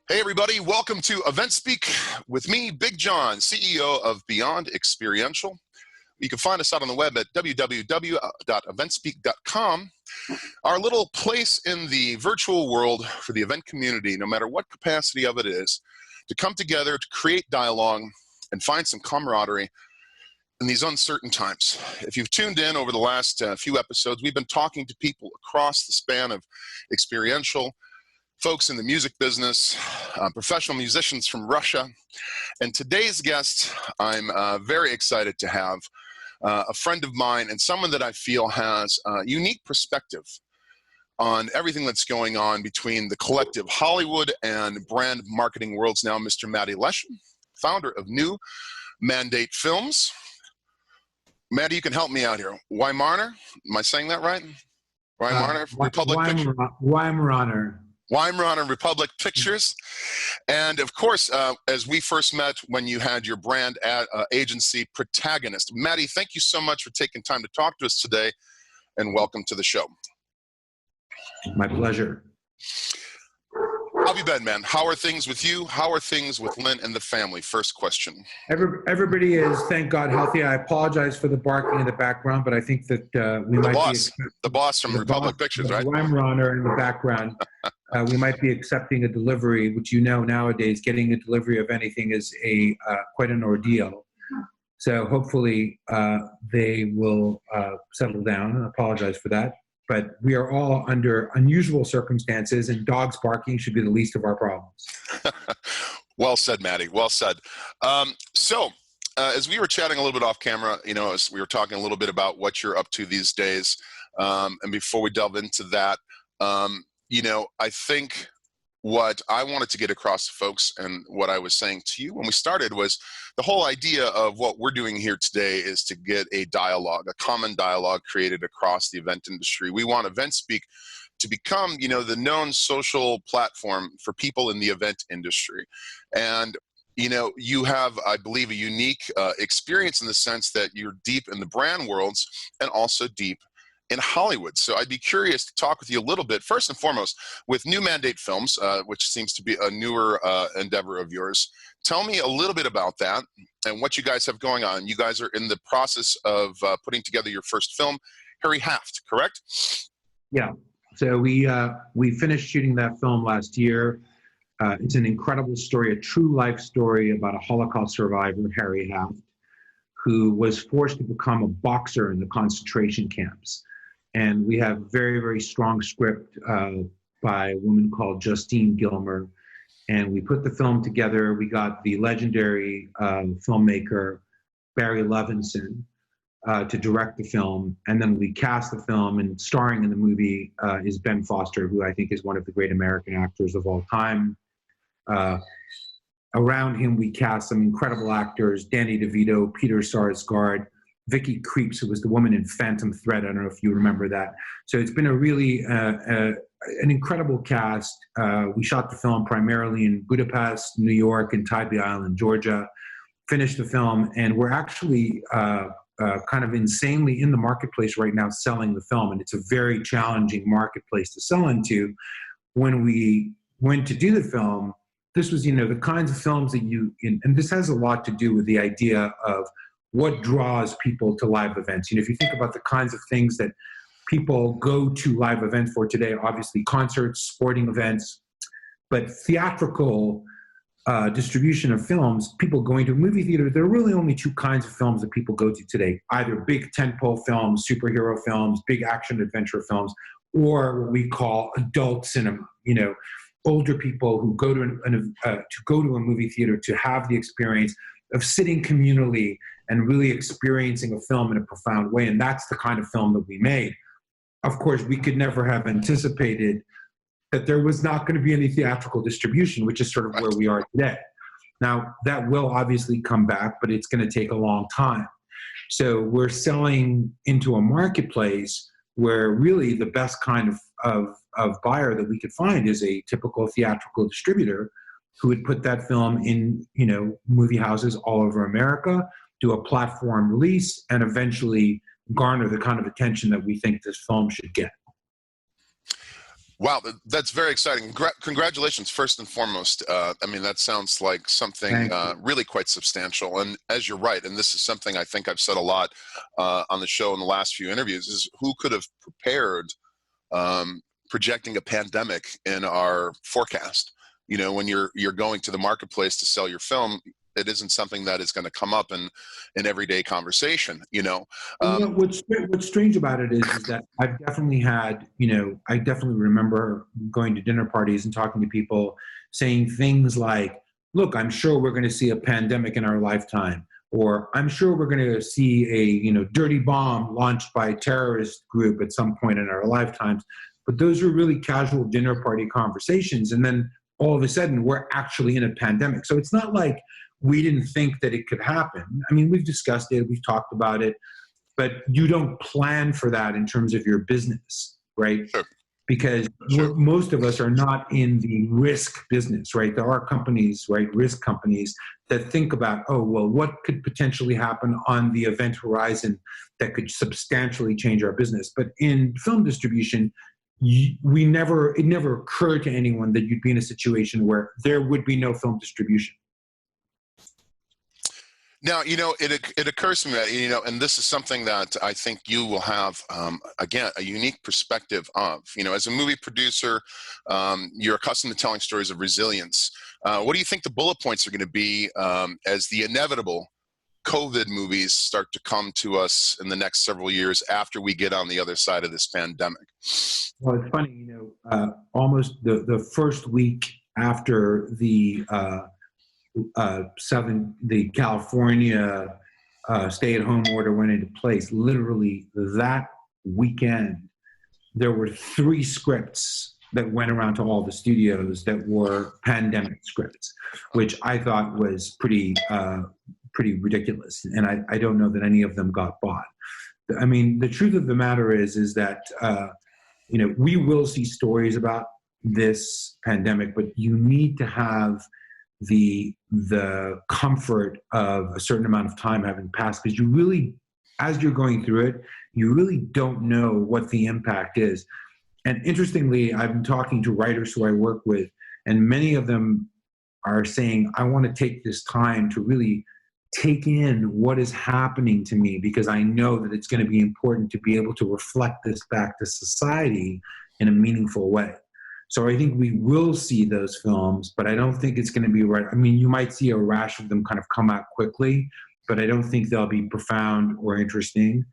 Hey everybody, welcome to EventSpeak with me, Big John, CEO of Beyond Experiential. You can find us out on the web at www.eventspeak.com. Our little place in the virtual world for the event community, no matter what capacity of it is, to come together to create dialogue and find some camaraderie in these uncertain times. If you've tuned in over the last few episodes, we've been talking to people across the span of experiential, folks in the music business, professional musicians from Russia. And today's guest, I'm very excited to have a friend of mine and someone that I feel has a unique perspective on everything that's going on between the collective Hollywood and brand marketing worlds now, Mr. Matti Leshem, founder of New Mandate Films. Matti, you can help me out here. Weimaraner, am I saying that right? Weimaraner, Republic Pictures? Weimaraner Republic Pictures. And of course, as we first met when you had your brand agency, Protagonist. Matti, thank you so much for taking time to talk to us today, and welcome to the show. My pleasure. How have you been, man? How are things with you? How are things with Lynn and the family? First question. Everybody is, thank God, healthy. I apologize for the barking in the background, but I think that we might be... The boss from Republic Pictures, right? The Weimaraner in the background. We might be accepting a delivery, which you know nowadays, getting a delivery of anything is quite an ordeal. So hopefully they will settle down. I apologize for that. But we are all under unusual circumstances, and dogs barking should be the least of our problems. Well said, Matti. Well said. As we were chatting a little bit off camera, as we were talking a little bit about what you're up to these days, and before we delve into that, I think what I wanted to get across to folks and what I was saying to you when we started was the whole idea of what we're doing here today is to get a dialogue, a common dialogue created across the event industry. We want EventSpeak to become, the known social platform for people in the event industry. And, you have, I believe, a unique experience in the sense that you're deep in the brand worlds and also deep in Hollywood. So I'd be curious to talk with you a little bit, first and foremost, with New Mandate Films, which seems to be a newer endeavor of yours. Tell me a little bit about that and what you guys have going on. You guys are in the process of putting together your first film, Harry Haft, correct? Yeah. So we finished shooting that film last year. It's an incredible story, a true life story about a Holocaust survivor, Harry Haft, who was forced to become a boxer in the concentration camps. And we have very, very strong script by a woman called Justine Gilmer. And we put the film together. We got the legendary filmmaker, Barry Levinson, to direct the film. And then we cast the film, and starring in the movie is Ben Foster, who I think is one of the great American actors of all time. Around him, we cast some incredible actors, Danny DeVito, Peter Sarsgaard, Vicky Krieps, who was the woman in Phantom Thread. I don't know if you remember that. So it's been a really an incredible cast. We shot the film primarily in Budapest, New York, and Tybee Island, Georgia. Finished the film, and we're actually kind of insanely in the marketplace right now selling the film, and it's a very challenging marketplace to sell into. When we went to do the film, this was, the kinds of films that and this has a lot to do with the idea of what draws people to live events. If you think about the kinds of things that people go to live events for today, obviously concerts, sporting events, but theatrical distribution of films, people going to a movie theater, there are really only two kinds of films that people go to today, either big tentpole films, superhero films, big action adventure films, or what we call adult cinema, older people who go to a movie theater to have the experience of sitting communally and really experiencing a film in a profound way. And that's the kind of film that we made. Of course, we could never have anticipated that there was not going to be any theatrical distribution, which is sort of where we are today. Now, that will obviously come back, but it's going to take a long time. So we're selling into a marketplace where really the best kind of buyer that we could find is a typical theatrical distributor who would put that film in, movie houses all over America, do a platform release, and eventually garner the kind of attention that we think this film should get. Wow, that's very exciting. Congratulations, first and foremost. I mean, that sounds like something really quite substantial. And as you're right, and this is something I think I've said a lot on the show in the last few interviews, is who could have prepared projecting a pandemic in our forecast? You know, when you're going to the marketplace to sell your film, it isn't something that is going to come up in everyday conversation, you know. What's strange about it is that I've definitely had, I definitely remember going to dinner parties and talking to people saying things like, look, I'm sure we're going to see a pandemic in our lifetime, or I'm sure we're going to see a, dirty bomb launched by a terrorist group at some point in our lifetimes. But those are really casual dinner party conversations. And then all of a sudden we're actually in a pandemic. So it's not like we didn't think that it could happen. I mean, we've discussed it, we've talked about it, but you don't plan for that in terms of your business, right? Sure. Because most of us are not in the risk business, right? There are companies, right, risk companies that think about, oh, well, what could potentially happen on the event horizon that could substantially change our business? But in film distribution, it never occurred to anyone that you'd be in a situation where there would be no film distribution. Now, it occurs to me that, and this is something that I think you will have, again, a unique perspective of. As a movie producer, you're accustomed to telling stories of resilience. What do you think the bullet points are going to be as the inevitable COVID movies start to come to us in the next several years after we get on the other side of this pandemic? Well, it's funny, almost the first week after the California stay-at-home order went into place, literally that weekend, there were 3 scripts that went around to all the studios that were pandemic scripts, which I thought was pretty ridiculous. And I don't know that any of them got bought. I mean, the truth of the matter is that, we will see stories about this pandemic, but you need to have the comfort of a certain amount of time having passed, because you really, as you're going through it, you really don't know what the impact is. And interestingly, I've been talking to writers who I work with, and many of them are saying, I want to take this time to really take in what is happening to me, because I know that it's going to be important to be able to reflect this back to society in a meaningful way. So I think we will see those films, but I don't think it's going to be right. I mean, you might see a rash of them kind of come out quickly, but I don't think they'll be profound or interesting.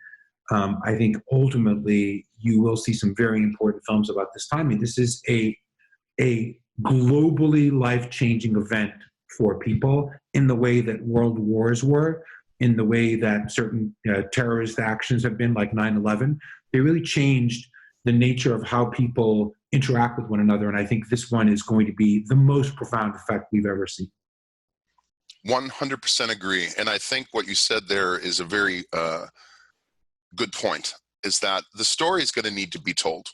I think ultimately you will see some very important films about this time. I mean, this is a globally life-changing event for people in the way that world wars were, in the way that certain terrorist actions have been, like 9/11. They really changed the nature of how people interact with one another. And I think this one is going to be the most profound effect we've ever seen. 100% agree. And I think what you said there is a very good point, is that the story is going to need to be told.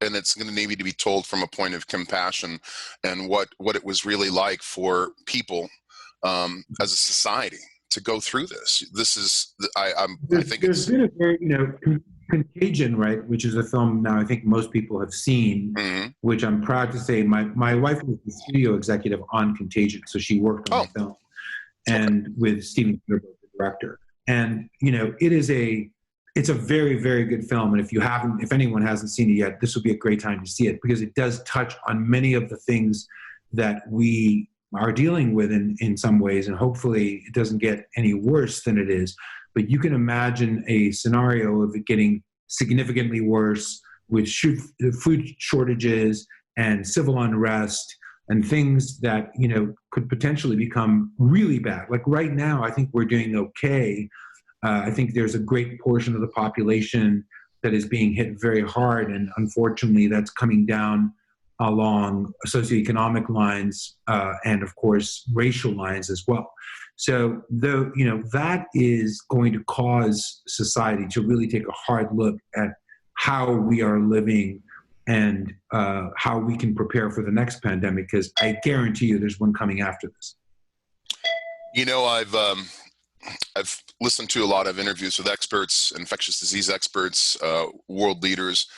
And it's going to need to be told from a point of compassion and what it was really like for people as a society to go through this. This is, I think there's been a very, Contagion, right, which is a film now I think most people have seen, which I'm proud to say my wife was the studio executive on Contagion, so she worked on the film, and with Steven Spielberg, the director. And it's a very, very good film. And if anyone hasn't seen it yet, this would be a great time to see it, because it does touch on many of the things that we are dealing with in some ways, and hopefully it doesn't get any worse than it is. But you can imagine a scenario of it getting significantly worse with food shortages and civil unrest and things that, could potentially become really bad. Like right now, I think we're doing okay. I think there's a great portion of the population that is being hit very hard. And unfortunately, that's coming down along socioeconomic lines and, of course, racial lines as well. So that is going to cause society to really take a hard look at how we are living and how we can prepare for the next pandemic, because I guarantee you there's one coming after this. I've listened to a lot of interviews with experts, infectious disease experts, world leaders,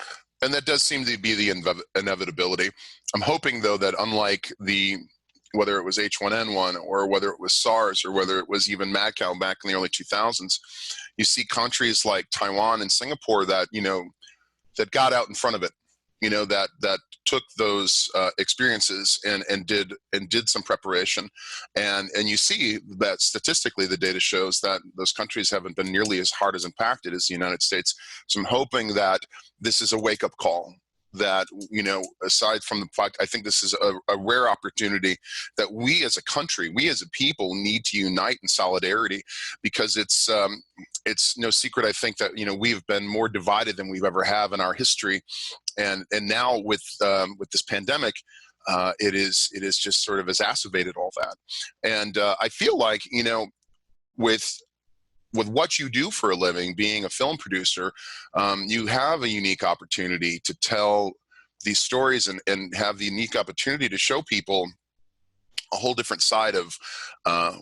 And that does seem to be the inevitability. I'm hoping, though, that unlike whether it was H1N1 or whether it was SARS or whether it was even mad cow back in the early 2000s, you see countries like Taiwan and Singapore that, that got out in front of it, that took those experiences and did some preparation, and you see that statistically the data shows that those countries haven't been nearly as hard as impacted as the United States. So I'm hoping that this is a wake-up call, that aside from the fact, I think this is a rare opportunity that we as a country, we as a people need to unite in solidarity, because it's no secret, I think, that we've been more divided than we've ever have in our history, and now with this pandemic, it is just sort of exacerbated all that. And I feel like with what you do for a living, being a film producer, you have a unique opportunity to tell these stories and have the unique opportunity to show people a whole different side of,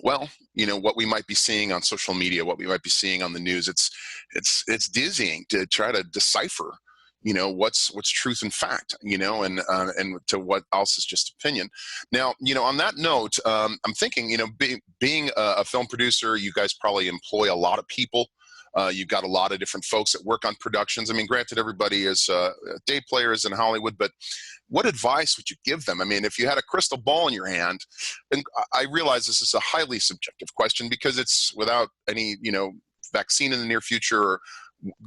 what we might be seeing on social media, what we might be seeing on the news. It's dizzying to try to decipher, what's truth and fact, and to what else is just opinion. Now, on that note, I'm thinking, being a film producer, you guys probably employ a lot of people. You've got a lot of different folks that work on productions. I mean, granted, everybody is day players in Hollywood, but what advice would you give them? I mean, if you had a crystal ball in your hand, and I realize this is a highly subjective question because it's without any, vaccine in the near future, or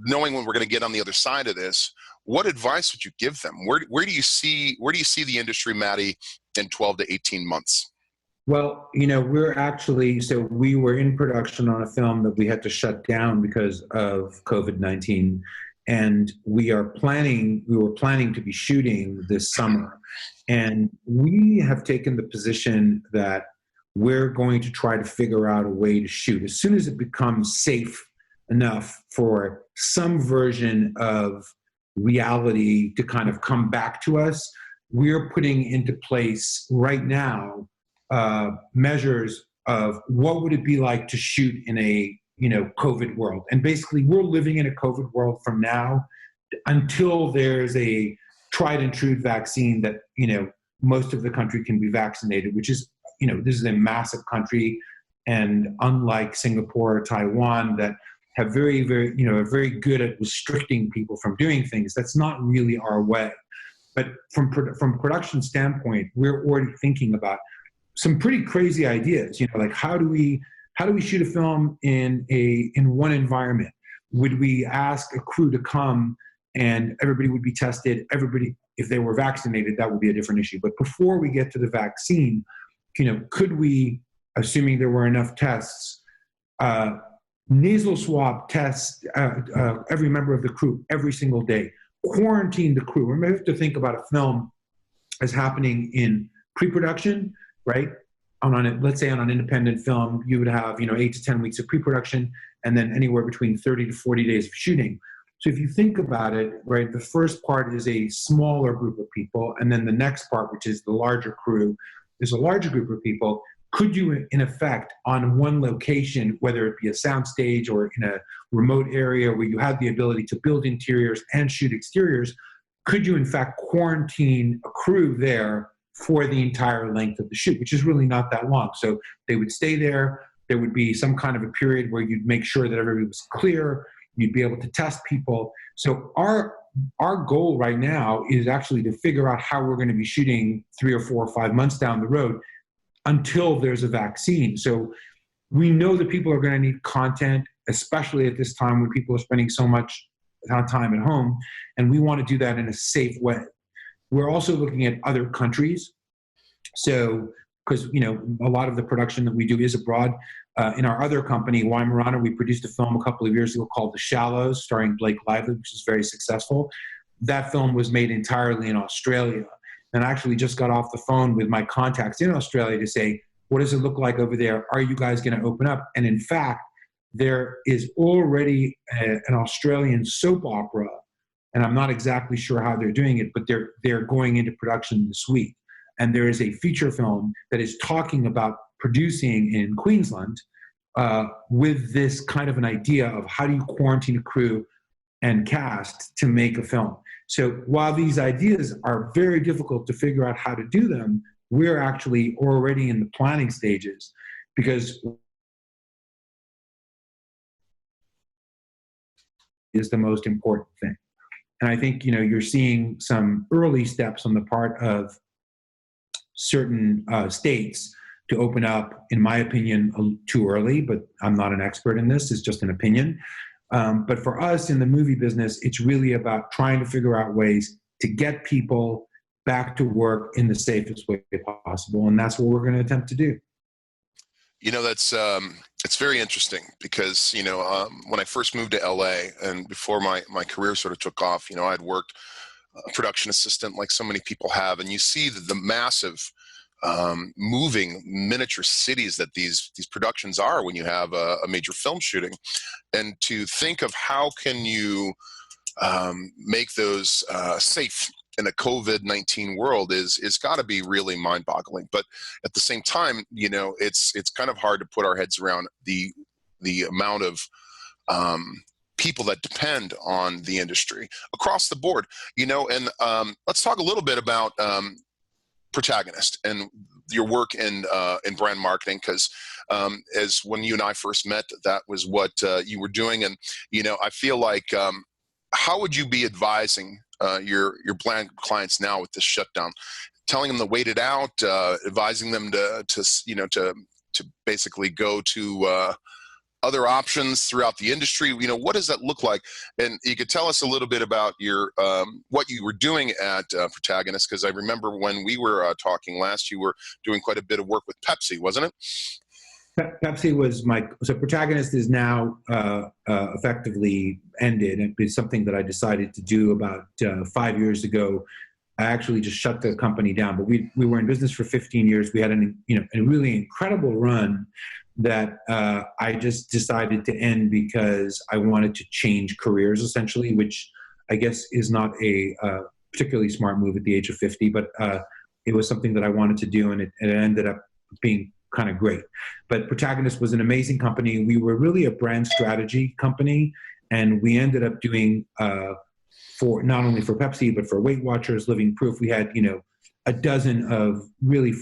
knowing when we're going to get on the other side of this, what advice would you give them? Where do you see the industry, Matti, in 12 to 18 months? Well, we were in production on a film that we had to shut down because of COVID-19, and we were planning to be shooting this summer. And we have taken the position that we're going to try to figure out a way to shoot as soon as it becomes safe enough for some version of reality to kind of come back to us. We're putting into place right now measures of what would it be like to shoot in a COVID world. And basically we're living in a COVID world from now until there's a tried and true vaccine that most of the country can be vaccinated, which is this is a massive country, and unlike Singapore or Taiwan that have very are very good at restricting people from doing things, that's not really our way. But from production standpoint, we're already thinking about some pretty crazy ideas, like how do we shoot a film in one environment? Would we ask a crew to come and everybody would be tested? Everybody, if they were vaccinated, that would be a different issue. But before we get to the vaccine, could we, assuming there were enough tests, nasal swab tests every member of the crew every single day, quarantine the crew? We have to think about a film as happening in pre-production, right? Let's say on an independent film, you would have 8 to 10 weeks of pre-production and then anywhere between 30 to 40 days of shooting. So if you think about it, right, the first part is a smaller group of people, and then the next part, which is the larger crew, is a larger group of people. Could you, in effect, on one location, whether it be a soundstage or in a remote area where you have the ability to build interiors and shoot exteriors, could you, in fact, quarantine a crew there for the entire length of the shoot, which is really not that long? So they would stay there. There would be some kind of a period where you'd make sure that everybody was clear. You'd be able to test people. So our goal right now is actually to figure out how we're going to be shooting 3 or 4 or 5 months down the road until there's a vaccine. So we know that people are going to need content, especially at this time when people are spending so much time at home, and we want to do that in a safe way. We're also looking at other countries. So, because a lot of the production that we do is abroad. In our other company, Weimaraner, we produced a film a couple of years ago called The Shallows, starring Blake Lively, which was very successful. That film was made entirely in Australia. And I actually just got off the phone with my contacts in Australia to say, what does it look like over there? Are you guys going to open up? And in fact, there is already an Australian soap opera, and I'm not exactly sure how they're doing it, but they're going into production this week. And there is a feature film that is talking about producing in Queensland with this kind of an idea of how do you quarantine a crew and cast to make a film. So while these ideas are very difficult to figure out how to do them, we're actually already in the planning stages, because is the most important thing. And I think, you're seeing some early steps on the part of certain states to open up, in my opinion, too early, but I'm not an expert in this, it's just an opinion. But for us in the movie business, it's really about trying to figure out ways to get people back to work in the safest way possible. And that's what we're going to attempt to do. That's it's very interesting because, when I first moved to LA and before my career sort of took off, I'd worked a production assistant like so many people have, and you see the massive moving miniature cities that these productions are when you have a major film shooting, and to think of how can you make those safe in a COVID-19 world is got to be really mind-boggling. But at the same time, it's kind of hard to put our heads around the amount of people that depend on the industry across the board. And let's talk a little bit about Protagonist and your work in brand marketing, because as when you and I first met, that was what you were doing. And I feel like how would you be advising your brand clients now with this shutdown? Telling them to wait it out, advising them to basically go to other options throughout the industry. What does that look like? And you could tell us a little bit about your what you were doing at Protagonist, because I remember when we were talking last, you were doing quite a bit of work with Pepsi, wasn't it? Pepsi was so Protagonist is now effectively ended. It's something that I decided to do about 5 years ago. I actually just shut the company down, but we were in business for 15 years. We had a really incredible run that I just decided to end because I wanted to change careers, essentially, which I guess is not a particularly smart move at the age of 50, but it was something that I wanted to do, and it ended up being kind of great. But Protagonist was an amazing company. We were really a brand strategy company, and we ended up doing for not only for Pepsi, but for Weight Watchers, Living Proof. We had, a dozen of really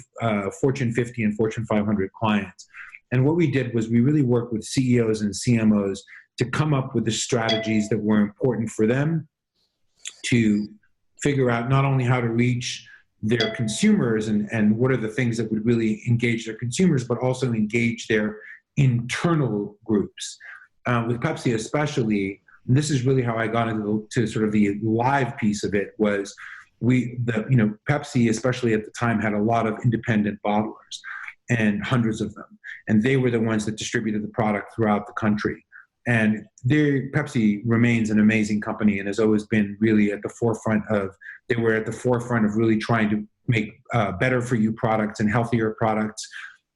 Fortune 50 and Fortune 500 clients. And what we did was we really worked with CEOs and CMOs to come up with the strategies that were important for them to figure out not only how to reach their consumers and what are the things that would really engage their consumers, but also engage their internal groups. With Pepsi especially, and this is really how I got into sort of the live piece of it, was Pepsi, especially at the time, had a lot of independent bottlers, and hundreds of them. And they were the ones that distributed the product throughout the country. And Pepsi remains an amazing company and has always been really at the forefront of really trying to make better for you products and healthier products.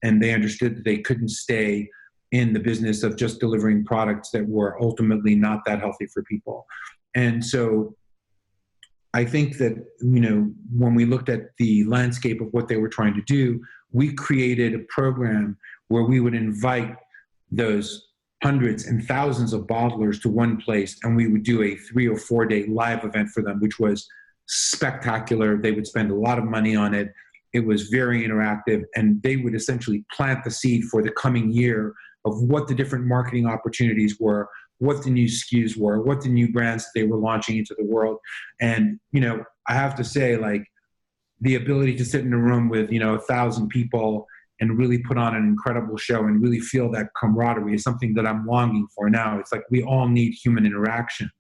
And they understood that they couldn't stay in the business of just delivering products that were ultimately not that healthy for people. And so I think that, when we looked at the landscape of what they were trying to do, we created a program where we would invite those hundreds and thousands of bottlers to one place, and we would do a 3 or 4 day live event for them, which was spectacular. They would spend a lot of money on it. It was very interactive, and they would essentially plant the seed for the coming year of what the different marketing opportunities were, what the new SKUs were, what the new brands they were launching into the world. And, I have to say, like, the ability to sit in a room with, 1,000 people and really put on an incredible show and really feel that camaraderie is something that I'm longing for now. It's like we all need human interaction.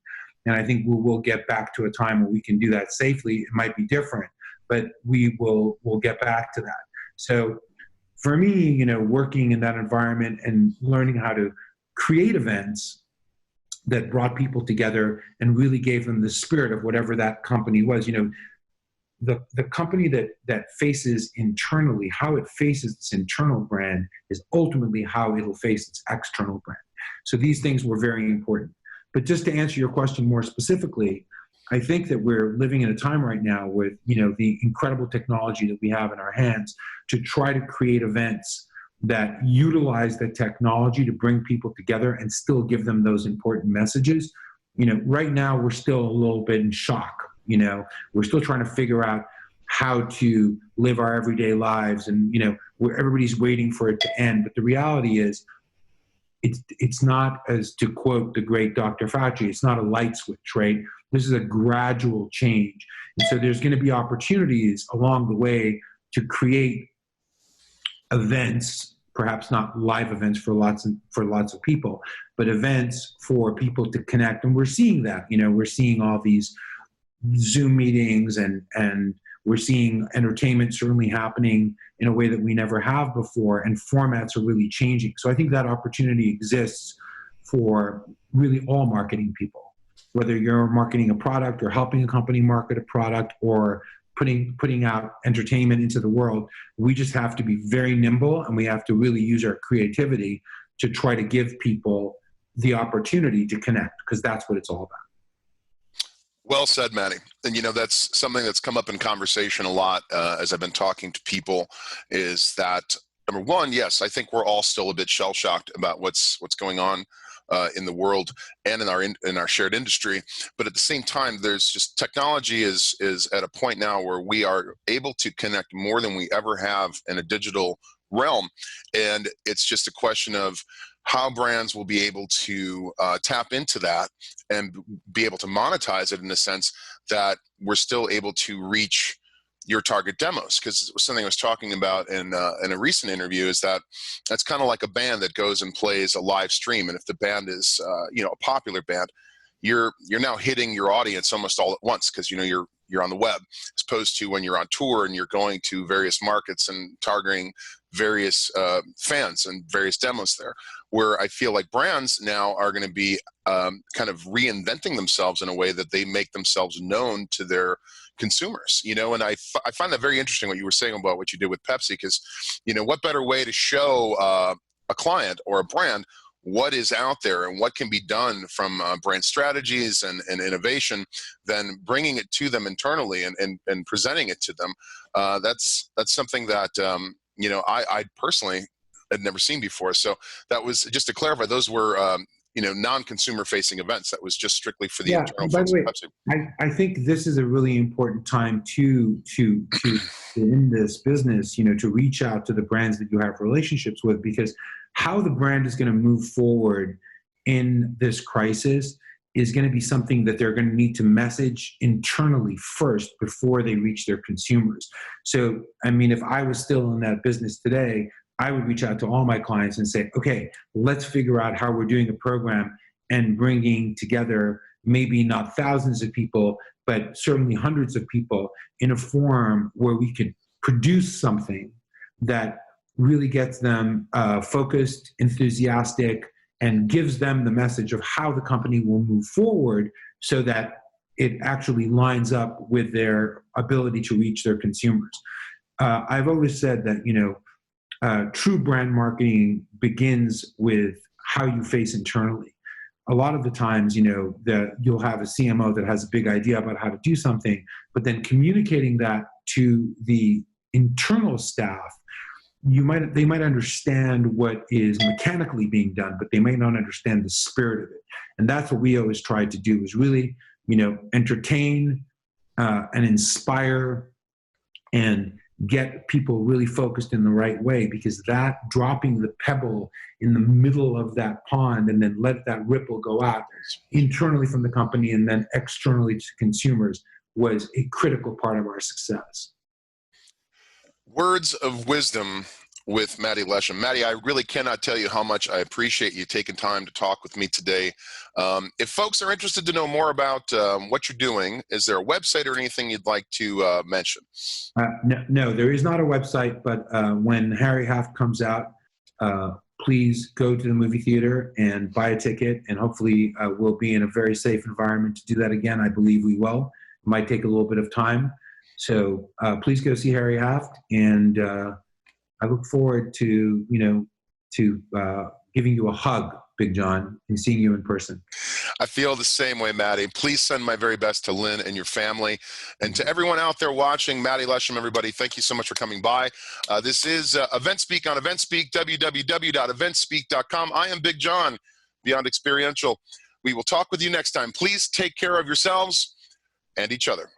And I think we'll get back to a time where we can do that safely. It might be different, but we'll get back to that. So for me, working in that environment and learning how to create events that brought people together and really gave them the spirit of whatever that company was, the company that faces internally, how it faces its internal brand is ultimately how it'll face its external brand. So these things were very important. But just to answer your question more specifically, I think that we're living in a time right now with, the incredible technology that we have in our hands to try to create events that utilize the technology to bring people together and still give them those important messages right now we're still a little bit in shock. We're still trying to figure out how to live our everyday lives, and where everybody's waiting for it to end. But the reality is, it's not, as to quote the great Dr. Fauci, it's not a light switch, right? This is a gradual change. And so there's going to be opportunities along the way to create events, perhaps not live events for lots of people, but events for people to connect. And we're seeing that. We're seeing all these Zoom meetings, and we're seeing entertainment certainly happening in a way that we never have before, and formats are really changing. So I think that opportunity exists for really all marketing people, whether you're marketing a product or helping a company market a product or putting out entertainment into the world. We just have to be very nimble, and we have to really use our creativity to try to give people the opportunity to connect, because that's what it's all about. Well said, Matti. And that's something that's come up in conversation a lot as I've been talking to people, is that, number one, yes, I think we're all still a bit shell-shocked about what's going on in the world and in our shared industry. But at the same time, there's just technology is at a point now where we are able to connect more than we ever have in a digital realm. And it's just a question of how brands will be able to tap into that and be able to monetize it, in the sense that we're still able to reach your target demos. Because something I was talking about in a recent interview is that's kind of like a band that goes and plays a live stream. And if the band is a popular band, you're now hitting your audience almost all at once, because you're on the web, as opposed to when you're on tour and you're going to various markets and targeting various fans and various demos there, where I feel like brands now are going to be kind of reinventing themselves in a way that they make themselves known to their consumers, and I find that very interesting what you were saying about what you did with Pepsi, because, what better way to show a client or a brand what is out there and what can be done from brand strategies and innovation than bringing it to them internally and presenting it to them. That's something that, I personally had never seen before. So that was, just to clarify, those were, non-consumer facing events. That was just strictly for the internal folks at Pepsi. I think this is a really important time to in this business, to reach out to the brands that you have relationships with, because how the brand is going to move forward in this crisis is going to be something that they're going to need to message internally first before they reach their consumers. So, if I was still in that business today, I would reach out to all my clients and say, okay, let's figure out how we're doing a program and bringing together maybe not thousands of people, but certainly hundreds of people in a forum where we could produce something that really gets them focused, enthusiastic, and gives them the message of how the company will move forward, so that it actually lines up with their ability to reach their consumers. I've always said that, true brand marketing begins with how you face internally. A lot of the times, that you'll have a CMO that has a big idea about how to do something, but then communicating that to the internal staff, they might understand what is mechanically being done, but they might not understand the spirit of it. And that's what we always try to do, is really, entertain and inspire and get people really focused in the right way, because that dropping the pebble in the middle of that pond and then let that ripple go out internally from the company and then externally to consumers was a critical part of our success. Words of wisdom with Matti Leshem. Matti, I really cannot tell you how much I appreciate you taking time to talk with me today. If folks are interested to know more about what you're doing, is there a website or anything you'd like to mention? No, there is not a website, but when Harry Haft comes out, please go to the movie theater and buy a ticket, and hopefully we'll be in a very safe environment to do that again. I believe we will. It might take a little bit of time. So please go see Harry Haft, and I look forward to, giving you a hug, Big John, and seeing you in person. I feel the same way, Matti. Please send my very best to Lynn and your family. And to everyone out there watching, Matti Leshem, everybody, thank you so much for coming by. This is EventSpeak on EventSpeak, www.eventspeak.com. I am Big John, Beyond Experiential. We will talk with you next time. Please take care of yourselves and each other.